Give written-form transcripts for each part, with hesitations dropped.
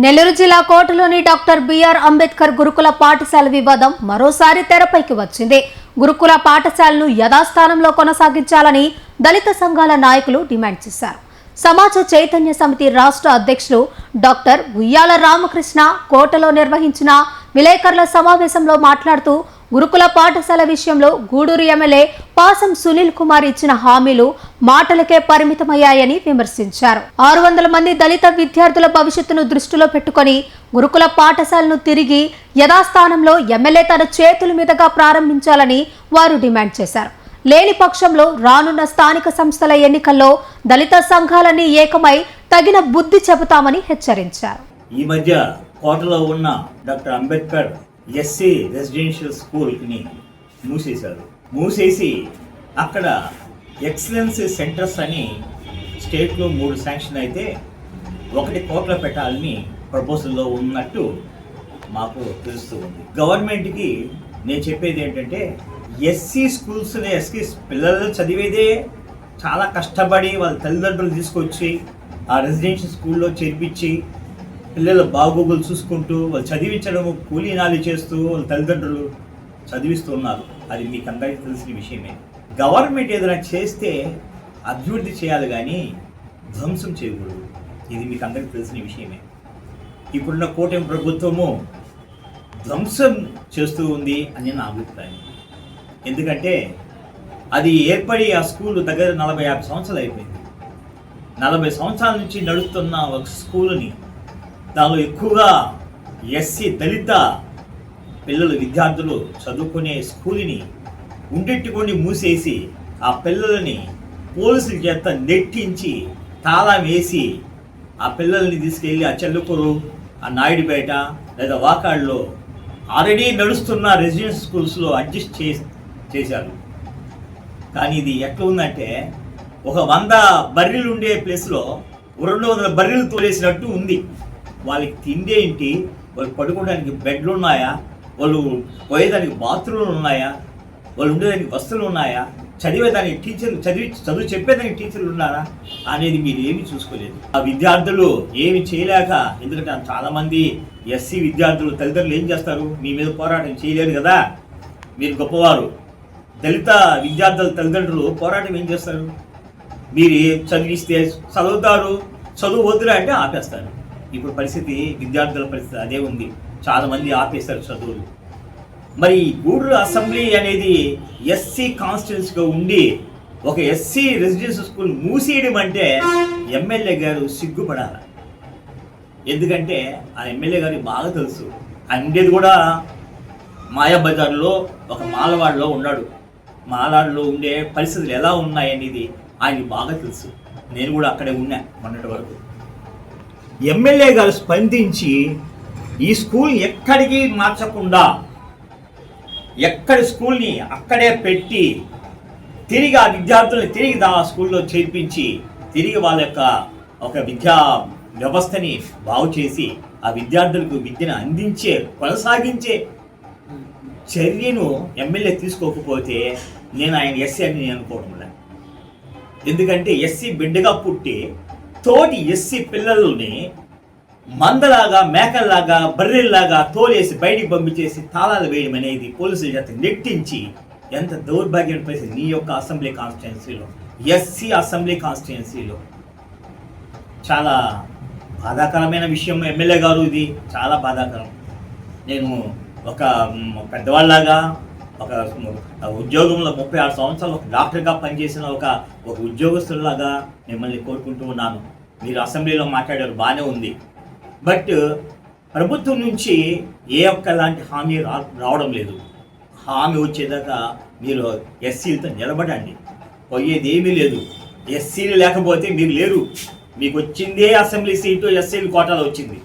నెల్లూరు జిల్లా కోటలోని doctor BR Ambedkar గురుకుల పాఠశాల వివాదం మరోసారి తెరపైకి వచ్చింది. గురుకుల పాఠశాలను యథాస్థానంలో కొనసాగించాలని దళిత సంఘాల నాయకులు డిమాండ్ చేశారు. సమాజ చైతన్య సమితి రాష్ట్ర అధ్యక్షులు డాక్టర్ ఉయ్యాల రామకృష్ణ కోటలో నిర్వహించిన విలేకరుల సమావేశంలో మాట్లాడుతూ గురుకుల పాఠశాల విషయంలో గూడూరు ఎమ్మెల్యే పాసం సునీల్ కుమార్ ఇచ్చిన హామీలు మాటలకే పరిమితమయ్యాయని విమర్శించారు. 600 మంది దళిత విద్యార్థుల భవిష్యత్తును దృష్టిలో పెట్టుకుని గురుకుల పాఠశాలను తిరిగి యథాస్థానంలో ఎమ్మెల్యే తన చేతుల మీదుగా ప్రారంభించాలని వారు డిమాండ్ చేశారు. లేని పక్షంలో రానున్న స్థానిక సంస్థల ఎన్నికల్లో దళిత సంఘాలన్నీ ఏకమై తగిన బుద్ధి చెబుతామని హెచ్చరించారు. ఈ మధ్య కోటలో ఉన్న డాక్టర్ అంబేద్కర్ ఎస్సీ రెసిడెన్షియల్ స్కూల్ని మూసేసి అక్కడ ఎక్సలెన్సీ సెంటర్స్ అని స్టేట్లో 3 శాంక్షన్ అయితే 1 కోట్ల పెట్టాలని ప్రపోజల్లో ఉన్నట్టు మాకు తెలుస్తూ ఉంది. గవర్నమెంట్కి నేను చెప్పేది ఏంటంటే ఎస్సీ స్కూల్స్ని ఎస్సీ పిల్లలు చదివేదే చాలా కష్టపడి వాళ్ళ తల్లిదండ్రులు తీసుకొచ్చి ఆ రెసిడెన్షియల్ స్కూల్లో చేర్పించి పిల్లల బాగోగులు చూసుకుంటూ వాళ్ళు చదివించడం కూలీనాలు చేస్తూ వాళ్ళ తల్లిదండ్రులు చదివిస్తున్నారు. అది మీకు అందరికీ తెలిసిన విషయమే. గవర్నమెంట్ ఏదైనా చేస్తే అభివృద్ధి చేయాలి కానీ ధ్వంసం చేయకూడదు. ఇది మీకు అందరికీ తెలిసిన విషయమే. ఇప్పుడున్న కూటమి ప్రభుత్వము ధ్వంసం చేస్తూ ఉంది అని నా అభిప్రాయం. ఎందుకంటే అది ఏర్పడి ఆ స్కూల్ దగ్గర 40-50 సంవత్సరాలు అయిపోయింది. 40 సంవత్సరాల నుంచి నడుస్తున్న ఒక స్కూల్ని దానిలో ఎక్కువగా ఎస్సీ దళిత పిల్లలు విద్యార్థులు చదువుకునే స్కూల్ని ఉండెట్టుకొని మూసేసి ఆ పిల్లలని పోలీసుల చేత నెట్టించి తాళం వేసి ఆ పిల్లల్ని తీసుకెళ్ళి ఆ చెల్లకూరు ఆ నాయుడుపేట లేదా వాకాడులో ఆల్రెడీ నడుస్తున్న రెసిడెన్షియల్ స్కూల్స్లో అడ్జస్ట్ చేశారు. కానీ ఇది ఎట్లా ఉందంటే ఒక 100 బర్రెలు ఉండే ప్లేస్లో 200 బర్రెలు తోలేసినట్టు ఉంది. వాళ్ళకి తిండి ఏంటి, వాళ్ళు పడుకోవడానికి బెడ్లు ఉన్నాయా, వాళ్ళు పోయేదానికి బాత్రూమ్లు ఉన్నాయా, వాళ్ళు ఉండేదానికి వస్తువులు ఉన్నాయా, చదివేదానికి టీచర్లు చదువు చెప్పేదానికి టీచర్లు ఉన్నారా అనేది మీరు ఏమీ చూసుకోలేదు. ఆ విద్యార్థులు ఏమి చేయలేక, ఎందుకంటే చాలామంది ఎస్సీ విద్యార్థులు తల్లిదండ్రులు ఏం చేస్తారు, మీ మీద పోరాటం చేయలేరు కదా, మీరు గొప్పవారు. దళిత విద్యార్థుల తల్లిదండ్రులు పోరాటం ఏం చేస్తారు, మీరు చదివిస్తే చదువుతారు, చదువు వద్దురా అంటే ఆపేస్తారు. ఇప్పుడు పరిస్థితి విద్యార్థుల పరిస్థితి అదే ఉంది. చాలామంది ఆపేస్తారు చదువులు. మరి గూడూరు అసెంబ్లీ అనేది ఎస్సీ కాన్స్టిట్యున్సీగా ఉండి ఒక ఎస్సీ రెసిడెన్షియల్ స్కూల్ మూసేయడం అంటే ఎమ్మెల్యే గారు సిగ్గుపడాలి. ఎందుకంటే ఆ ఎమ్మెల్యే గారికి బాగా తెలుసు. ఉండేది కూడా మాయాబజార్లో ఒక మాలవాడలో ఉన్నాడు. మాలవాడలో ఉండే పరిస్థితులు ఎలా ఉన్నాయనేది ఆయనకి బాగా తెలుసు. నేను కూడా అక్కడే ఉన్నా మొన్నటి వరకు. ఎమ్మెల్యే గారు స్పందించి ఈ స్కూల్ ఎక్కడికి మార్చకుండా ఎక్కడి స్కూల్ని అక్కడే పెట్టి తిరిగి ఆ విద్యార్థుల్ని తిరిగి ఆ స్కూల్లో చేర్పించి తిరిగి వాళ్ళ యొక్క ఒక విద్యా వ్యవస్థని బాగు చేసి ఆ విద్యార్థులకు విద్యను అందించే కొనసాగించే చర్యను ఎమ్మెల్యే తీసుకోకపోతే నేను ఆయన ఎస్సీ అని నేను అనుకోవడం లేదు. ఎందుకంటే ఎస్సీ బిడ్డగా పుట్టి తోటి ఎస్సీ పిల్లల్ని మందలాగా మేకల్లాగా బర్రెల్లాగా తోలేసి బయటికి పంపించేసి తాళాలు వేయడం అనేది పోలీసుల చేత నెట్టించి ఎంత దౌర్భాగ్యం పరిస్థితి నీ యొక్క అసెంబ్లీ కాన్స్టిట్యున్సీలో, ఎస్సీ అసెంబ్లీ కాన్స్టిట్యున్సీలో. చాలా బాధాకరమైన విషయం ఎమ్మెల్యే గారు, ఇది చాలా బాధాకరం. నేను ఒక పెద్దవాళ్ళలాగా ఒక ఉద్యోగంలో 36 సంవత్సరాలు ఒక డాక్టర్గా పనిచేసిన ఒక ఉద్యోగస్తులాగా మిమ్మల్ని కోరుకుంటూ ఉన్నాను. మీరు అసెంబ్లీలో మాట్లాడారు, బాగానే ఉంది. బట్ ప్రభుత్వం నుంచి ఏ ఒక్కలాంటి హామీ రావడం లేదు. హామీ వచ్చేదాకా మీరు ఎస్సీలతో నిలబడండి. పోయేది ఏమీ లేదు. ఎస్సీలు లేకపోతే మీరు లేరు. మీకు వచ్చిందే అసెంబ్లీ సీటు ఎస్సీలు కోటాలో వచ్చింది.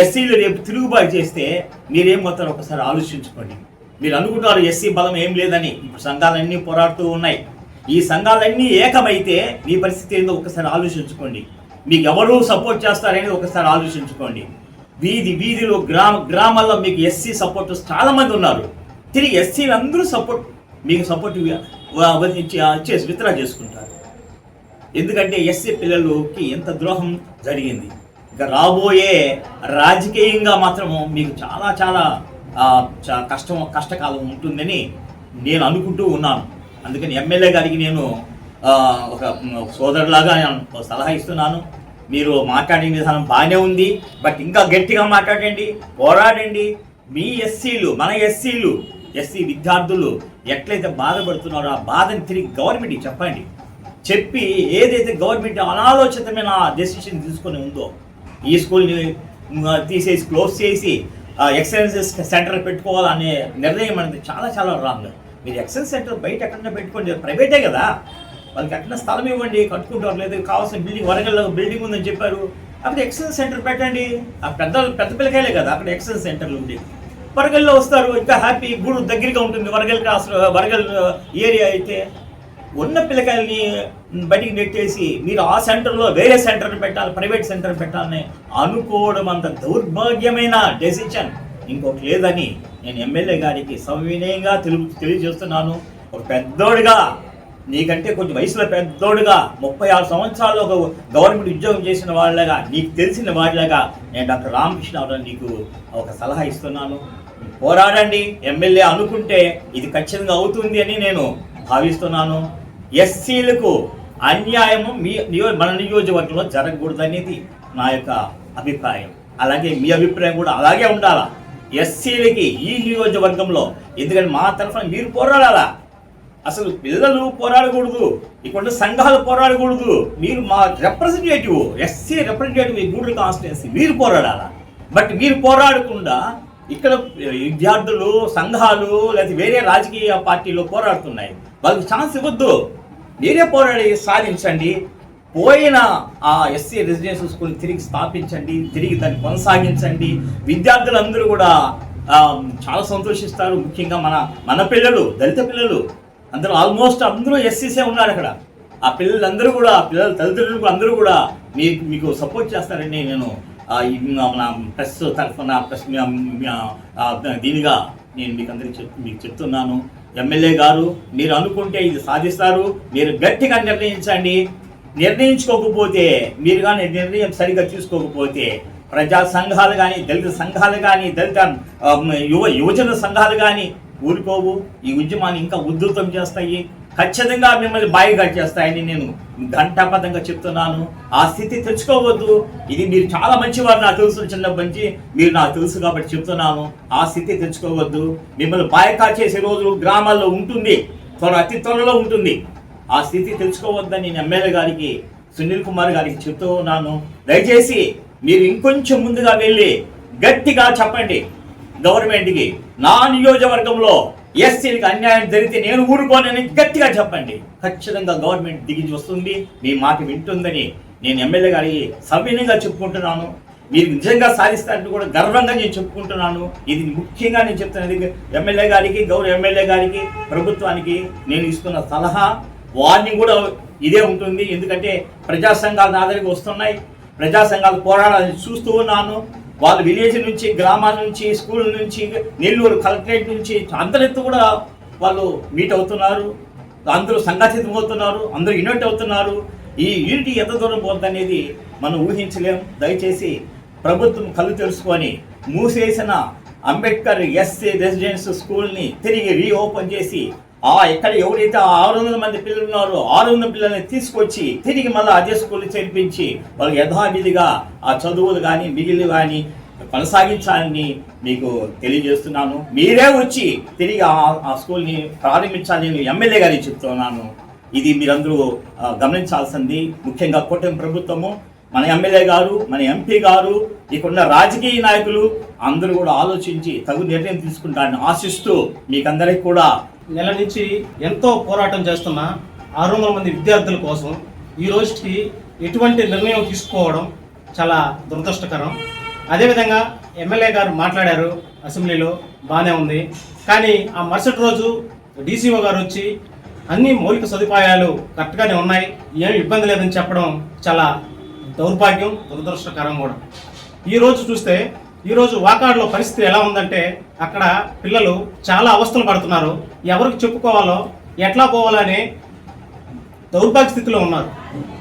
ఎస్సీలు రేపు తిరుగుబాటు చేస్తే మీరేమవుతారో ఒకసారి ఆలోచించుకోండి. మీరు అనుకుంటారు ఎస్సీ బలం ఏం లేదని. ఇప్పుడు సంఘాలన్నీ పోరాడుతూ ఉన్నాయి. ఈ సంఘాలన్నీ ఏకమైతే మీ పరిస్థితి ఏందో ఒకసారి ఆలోచించుకోండి. మీకు ఎవరు సపోర్ట్ చేస్తారనేది ఒకసారి ఆలోచించుకోండి. వీధిలో గ్రామాల్లో మీకు ఎస్సీ సపోర్టర్స్ చాలామంది ఉన్నారు. తిరిగి ఎస్సీలు అందరూ మీకు సపోర్ట్ చేసి విత్డ్రా చేసుకుంటారు. ఎందుకంటే ఎస్సీ పిల్లలకి ఎంత ద్రోహం జరిగింది. ఇక రాబోయే రాజకీయంగా మాత్రము మీకు చాలా చాలా కష్టకాలం ఉంటుందని నేను అనుకుంటూ ఉన్నాను. అందుకని ఎమ్మెల్యే గారికి నేను ఒక సోదరులాగా నేను సలహా ఇస్తున్నాను. మీరు మాట్లాడే విధానం బాగానే ఉంది, బట్ ఇంకా గట్టిగా మాట్లాడండి, పోరాడండి. మీ మన ఎస్సీ విద్యార్థులు ఎట్లయితే బాధపడుతున్నారో ఆ బాధని తిరిగి గవర్నమెంట్కి చెప్పి ఏదైతే గవర్నమెంట్ అనాలోచితమైన డెసిషన్ తీసుకొని ఉందో ఈ స్కూల్ని తీసేసి క్లోజ్ చేసి ఎక్సలెన్స్ సెంటర్ పెట్టుకోవాలనే నిర్ణయం అనేది చాలా చాలా రాంగ్. మీరు ఎక్సలెన్స్ సెంటర్ బయట ఎక్కడన్నా పెట్టుకోండి, ప్రైవేటే కదా, వాళ్ళకి ఎక్కడ స్థలం ఇవ్వండి, కట్టుకుంటారు. లేదు కావాల్సిన బిల్డింగ్ వరంగల్లో బిల్డింగ్ ఉందని చెప్పారు, అక్కడ ఎక్సలెన్స్ సెంటర్ పెట్టండి. ఆ పెద్ద పిల్లకాయలే కదా అక్కడ ఎక్సలెన్స్ సెంటర్లు ఉంది. వరంగల్లో వస్తారు, ఇంకా హ్యాపీ, గూడు దగ్గరగా ఉంటుంది. వరంగల్ ఏరియా అయితే ఉన్న పిల్లకాయల్ని బయటికి నెట్టేసి మీరు ఆ సెంటర్లో వేరే సెంటర్ని పెట్టాలి, ప్రైవేట్ సెంటర్ పెట్టాలని అనుకోవడం అంత దౌర్భాగ్యమైన డెసిషన్ ఇంకొకటి లేదని నేను ఎమ్మెల్యే గారికి సవినయంగా తెలియజేస్తున్నాను. ఒక పెద్దోడుగా, నీకంటే కొంచెం వయసులో పెద్దోడుగా, 36 సంవత్సరాలు ఒక గవర్నమెంట్ ఉద్యోగం చేసిన వాళ్ళగా, నీకు తెలిసిన వాళ్ళగా నేను డాక్టర్ రామకృష్ణరావు నీకు ఒక సలహా ఇస్తున్నాను. పోరాడండి. ఎమ్మెల్యే అనుకుంటే ఇది ఖచ్చితంగా అవుతుంది అని నేను భావిస్తున్నాను. ఎస్సీలకు అన్యాయము మన నియోజకవర్గంలో జరగకూడదు అనేది నా యొక్క అభిప్రాయం. అలాగే మీ అభిప్రాయం కూడా అలాగే ఉండాలా ఎస్సీలకి ఈ నియోజకవర్గంలో. ఎందుకంటే మా తరఫున మీరు పోరాడాలా. అసలు పిల్లలు పోరాడకూడదు, ఇక్కడ సంఘాలు పోరాడకూడదు. మీరు మా రిప్రజెంటేటివ్, ఎస్సీ రిప్రజెంటేటివ్ ఈ గూడూరు కాన్స్టిట్యున్సీ, మీరు పోరాడాలా. బట్ మీరు పోరాడకుండా ఇక్కడ విద్యార్థులు, సంఘాలు లేదా వేరే రాజకీయ పార్టీలు పోరాడుతున్నాయి, వాళ్ళకి ఛాన్స్ ఇవ్వద్దు. మీరే పోరాడి సాధించండి. పోయిన ఆ ఎస్సీ రెసిడెన్షియల్ స్కూల్ తిరిగి స్థాపించండి, తిరిగి దాన్ని కొనసాగించండి. విద్యార్థులందరూ కూడా చాలా సంతోషిస్తారు. ముఖ్యంగా మన పిల్లలు, దళిత పిల్లలు అందరూ ఆల్మోస్ట్ అందరూ ఎస్సీసే ఉన్నారు అక్కడ. ఆ పిల్లలందరూ కూడా, పిల్లల తల్లిదండ్రులు అందరూ కూడా మీకు సపోర్ట్ చేస్తారని నేను మన ప్రెస్ తరఫున దీనిగా నేను మీకు చెప్తున్నాను. ఎమ్మెల్యే గారు, మీరు అనుకుంటే ఇది సాధిస్తారు. మీరు గట్టిగా నిర్ణయించండి. నిర్ణయించుకోకపోతే, మీరు కానీ నిర్ణయం సరిగా తీసుకోకపోతే ప్రజా సంఘాలు కానీ, దళిత సంఘాలు కానీ, దళిత యువజన సంఘాలు కానీ ఊరుకోవు. ఈ ఉద్యమాన్ని ఇంకా ఉధృతం చేస్తాయి, ఖచ్చితంగా మిమ్మల్ని బాయిగా చేస్తాయని నేను ఘంటాపథంగా చెప్తున్నాను. ఆ స్థితి తెచ్చుకోవద్దు. ఇది మీరు చాలా మంచివారు, నాకు తెలుసు, చిన్నప్పటి నుంచి మీరు నాకు తెలుసు కాబట్టి చెప్తున్నాను. ఆ స్థితి తెచ్చుకోవద్దు. మిమ్మల్ని బాయికా చేసే రోజు గ్రామాల్లో ఉంటుంది, అతి త్వరలో ఉంటుంది. ఆ స్థితి తెచ్చుకోవద్దని నేను ఎమ్మెల్యే గారికి, సునీల్ కుమార్ గారికి చెప్తూ ఉన్నాను. దయచేసి మీరు ఇంకొంచెం ముందుగా వెళ్ళి గట్టిగా చెప్పండి గవర్నమెంట్కి, నా నియోజకవర్గంలో ఎస్సీలకు అన్యాయం జరిగితే నేను ఊరుకోనని గట్టిగా చెప్పండి. ఖచ్చితంగా గవర్నమెంట్ దిగి వస్తుంది, మీ మాట వింటుందని నేను ఎమ్మెల్యే గారికి సవినయంగా చెప్పుకుంటున్నాను. మీరు నిజంగా సాధిస్తారంటూ కూడా గర్వంగా నేను చెప్పుకుంటున్నాను. ఇది ముఖ్యంగా నేను చెప్తున్నది ఎమ్మెల్యే గారికి, గౌరవ ఎమ్మెల్యే గారికి, ప్రభుత్వానికి నేను ఇస్తున్న సలహా, వార్నింగ్ కూడా ఇదే ఉంటుంది. ఎందుకంటే ప్రజా సంఘాలు నా దగ్గరికి వస్తున్నాయి, ప్రజా సంఘాలు పోరాడాలని చూస్తూ ఉన్నాను. వాళ్ళు విలేజ్ నుంచి, గ్రామాల నుంచి, స్కూల్ నుంచి, నెల్లూరు కలెక్టరేట్ నుంచి అందరితో కూడా వాళ్ళు మీట్ అవుతున్నారు. అందరూ సంఘటితం అవుతున్నారు, అందరూ యూనిట్ అవుతున్నారు. ఈ యూనిటీ ఎంత దూరం పోతుంది అనేది మనం ఊహించలేం. దయచేసి ప్రభుత్వం కళ్ళు తెలుసుకొని మూసేసిన అంబేద్కర్ ఎస్సీ రెసిడెన్స్ స్కూల్ని తిరిగి రీఓపెన్ చేసి ఎక్కడ ఎవరైతే 600 మంది పిల్లలు ఉన్నారో 600 పిల్లల్ని తీసుకొచ్చి తిరిగి మళ్ళీ అదే స్కూల్ చేర్పించి వాళ్ళకి యథావిధిగా ఆ చదువులు కానీ మిగిలిన కానీ కొనసాగించాలని మీకు తెలియజేస్తున్నాను. మీరే వచ్చి తిరిగి ఆ స్కూల్ని ప్రారంభించాలని ఎమ్మెల్యే గారికి చెప్తున్నాను. ఇది మీరందరూ గమనించాల్సింది. ముఖ్యంగా కూటమి ప్రభుత్వము, మన ఎమ్మెల్యే గారు, మన ఎంపీ గారు, ఇక్కడున్న రాజకీయ నాయకులు అందరూ కూడా ఆలోచించి తగు నిర్ణయం తీసుకుంటారని ఆశిస్తూ మీకందరికీ కూడా నెల నుంచి ఎంతో పోరాటం చేస్తున్న 600 మంది విద్యార్థుల కోసం ఈ రోజుకి ఎటువంటి నిర్ణయం తీసుకోవడం చాలా దురదృష్టకరం. అదేవిధంగా ఎమ్మెల్యే గారు మాట్లాడారు అసెంబ్లీలో, బాగానే ఉంది. కానీ ఆ మరుసటి రోజు డీసీఓ గారు వచ్చి అన్ని మౌలిక సదుపాయాలు కరెక్ట్గానే ఉన్నాయి, ఏమి ఇబ్బంది లేదని చెప్పడం చాలా దౌర్భాగ్యం, దురదృష్టకరం కూడా. ఈరోజు చూస్తే ఈరోజు వాకాడులో పరిస్థితి ఎలా ఉందంటే అక్కడ పిల్లలు చాలా అవస్థలు పడుతున్నారు. ఎవరికి చెప్పుకోవాలో, ఎట్లా పోవాలని దౌర్భాగ్య స్థితిలో ఉన్నారు.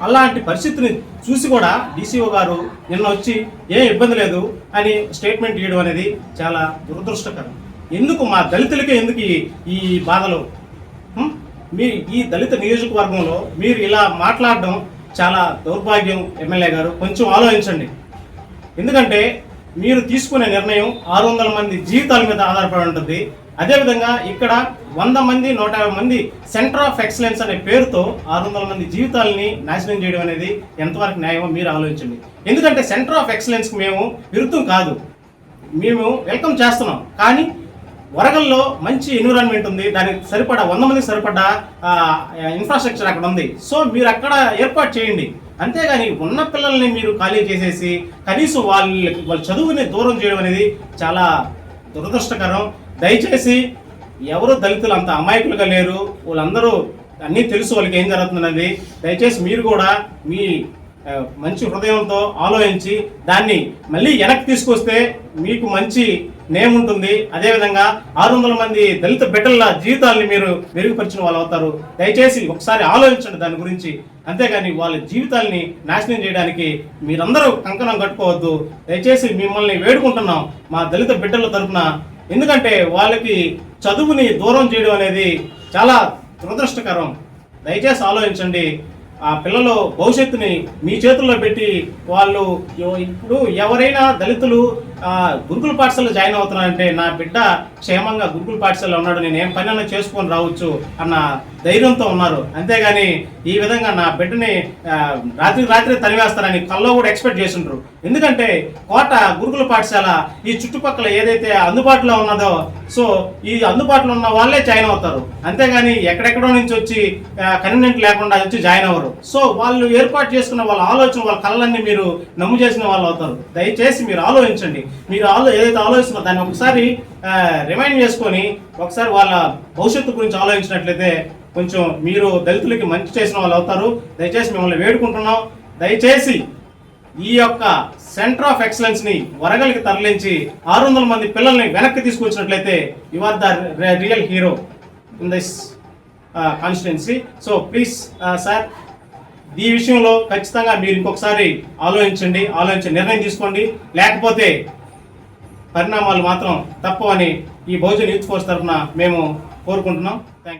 అలాంటి పరిస్థితిని చూసి కూడా డీసీఓ గారు నిన్న వచ్చి ఏం ఇబ్బంది లేదు అని స్టేట్మెంట్ ఇవ్వడం అనేది చాలా దురదృష్టకరం. ఎందుకు మా దళితులకే ఎందుకు ఈ బాధలు? మీ ఈ దళిత నియోజకవర్గంలో మీరు ఇలా మాట్లాడడం చాలా దౌర్భాగ్యం. ఎమ్మెల్యే గారు కొంచెం ఆలోచించండి. ఎందుకంటే మీరు తీసుకునే నిర్ణయం 600 మంది జీవితాల మీద ఆధారపడి ఉంటుంది. అదేవిధంగా ఇక్కడ 100 మంది 150 మంది సెంటర్ ఆఫ్ ఎక్సలెన్స్ అనే పేరుతో 600 మంది జీవితాలని నాశనం చేయడం అనేది ఎంతవరకు న్యాయమో మీరు ఆలోచించండి. ఎందుకంటే సెంటర్ ఆఫ్ ఎక్సలెన్స్కి మేము విరుద్ధం కాదు, మేము వెల్కమ్ చేస్తున్నాం. కానీ వరగల్లో మంచి ఎన్విరాన్మెంట్ ఉంది, దానికి సరిపడా 100 మందికి సరిపడా ఇన్ఫ్రాస్ట్రక్చర్ అక్కడ ఉంది. సో మీరు అక్కడ ఏర్పాటు చేయండి. అంతేగాని ఉన్న పిల్లల్ని మీరు ఖాళీ చేసేసి కనీసం వాళ్ళ చదువుని దూరం చేయడం అనేది చాలా దురదృష్టకరం. దయచేసి ఎవరు దళితులు అంత అమాయకులుగా లేరు, వాళ్ళందరూ అన్నీ తెలుసు వాళ్ళకి ఏం జరుగుతున్నది. దయచేసి మీరు కూడా మీ మంచి హృదయంతో ఆలోచించి దాన్ని మళ్ళీ వెనక్కి తీసుకొస్తే మీకు మంచి నేమ్ ఉంటుంది. అదేవిధంగా 600 మంది దళిత బిడ్డల జీవితాలని మీరు మెరుగుపరిచిన వాళ్ళు అవుతారు. దయచేసి ఒకసారి ఆలోచించండి దాని గురించి. అంతేగాని వాళ్ళ జీవితాలని నాశనం చేయడానికి మీరందరూ కంకణం కట్టుకోవద్దు. దయచేసి మిమ్మల్ని వేడుకుంటున్నాం మా దళిత బిడ్డల తరఫున. ఎందుకంటే వాళ్ళకి చదువుని దూరం చేయడం అనేది చాలా దురదృష్టకరం. దయచేసి ఆలోచించండి. ఆ పిల్లలు భవిష్యత్తుని మీ చేతుల్లో పెట్టి వాళ్ళు ఇప్పుడు ఎవరైనా దళితులు గురుకుల పాఠశాలలో జాయిన్ అవుతున్నారంటే నా బిడ్డ క్షేమంగా గురుకుల పాఠశాలలో ఉన్నాడు, నేను ఏం పని చేసుకొని రావచ్చు అన్న ధైర్యంతో ఉన్నారు. అంతేగాని ఈ విధంగా నా బిడ్డని రాత్రి తరివేస్తారని కల్లో కూడా ఎక్స్పెక్ట్ చేస్తుంటారు. ఎందుకంటే కోట గురుకుల పాఠశాల ఈ చుట్టుపక్కల ఏదైతే అందుబాటులో ఉన్నదో, సో ఈ అందుబాటులో ఉన్న వాళ్ళే జాయిన్ అవుతారు. అంతేగాని ఎక్కడెక్కడో నుంచి వచ్చి కన్వీనియంట్ లేకుండా వచ్చి జాయిన్ అవ్వరు. సో వాళ్ళు ఏర్పాటు చేసుకున్న వాళ్ళ ఆలోచన, వాళ్ళ కళ్ళన్నీ మీరు నమ్ము చేసిన వాళ్ళు అవుతారు. దయచేసి మీరు ఆలోచించండి. మీరు ఏదైతే ఆలోచిస్తున్నారో దాన్ని ఒకసారి రిమైండ్ చేసుకొని ఒకసారి వాళ్ళ భవిష్యత్తు గురించి ఆలోచించినట్లయితే కొంచెం మీరు దళితులకి మంచి చేసిన వాళ్ళు అవుతారు. దయచేసి మిమ్మల్ని వేడుకుంటున్నాం. దయచేసి ఈ యొక్క సెంటర్ ఆఫ్ ఎక్సలెన్స్ ని వరగలికి తరలించి 600 మంది పిల్లల్ని వెనక్కి తీసుకొచ్చినట్లయితే you are the real hero in this constituency. So please sir, ఈ విషయంలో ఖచ్చితంగా మీరు ఇంకొకసారి ఆలోచించి నిర్ణయం తీసుకోండి. లేకపోతే పరిణామాలు మాత్రం తప్పవని ఈ బహుజన్ యూత్ ఫోర్స్ తరఫున మేము కోరుకుంటున్నాం. Thank you.